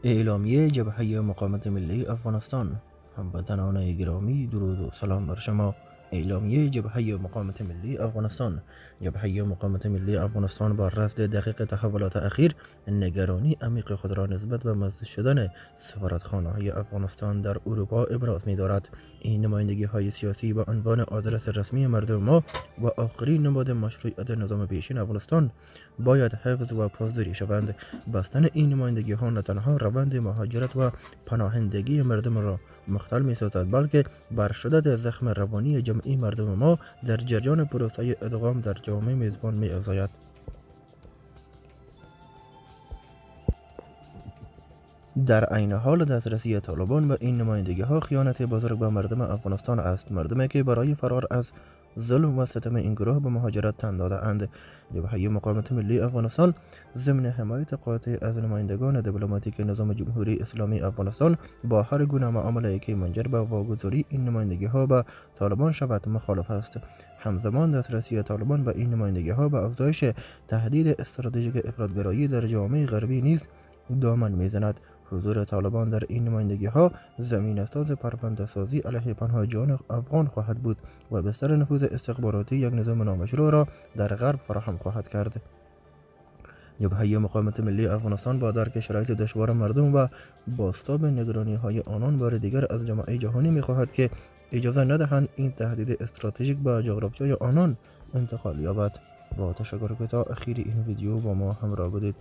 اعلامیه جبهه مقاومت ملی افغانستان. هموطنان گرامی، درود و سلام بر شما. اعلامیه جبهه مقاومت ملی افغانستان. جبهه مقاومت ملی افغانستان با رصد دقیق تحولات اخیر نگرانی عمیق خود را نسبت به مزد شدن سفارتخانه‌های افغانستان در اروپا ابراز می‌دارد. این نمایندگی های سیاسی به عنوان آدرس رسمی مردم ما و آخرین نماد مشروعیت نظام پیشین افغانستان باید حفظ و پاسداری شوند. بستن این نمایندگی ها نه تنها روند مهاجرت و پناهندگی مردم را مختل می سازد، بلکه بر شدت زخم روانی جمعی مردم ما در جریان پروسه ادغام در جامعه میزبان می افزاید. در عین حال دسترسی طالبان به این نمایندگی ها خیانت بزرگ به مردم افغانستان است، مردمی که برای فرار از ظلم و ستم این گروه به مهاجرت تن داده اند. جبهه مقاومت ملی افغانستان ضمن حمایت قاطع از نمایندگان دیپلماتیک نظام جمهوری اسلامی افغانستان با هر گونه معامله که منجر به واگذاری این نمایندگی ها به طالبان شود مخالف است. همزمان دسترسی طالبان به این نمایندگی ها به افزایش تهدید استراتژیک افراطگرایی در جامعه غربی نیز دامن میزند. حضور طالبان در این نمایندگی ها زمینه ساز پرونده سازی علیه پناهجویان افغان خواهد بود و بستر نفوذ استخباراتی یک نظام نامشروع را در غرب فراهم خواهد کرد. جبهه مقاومت ملی افغانستان با درک شرایط دشوار مردم و بازتاب نگرانی های آنان بار دیگر از جامعه جهانی می خواهد که اجازه ندهند این تهدید استراتژیک به جغرافیای آنان انتقال یابد. با تشکر که تا اخیر این ویدیو با ما همراه بودید.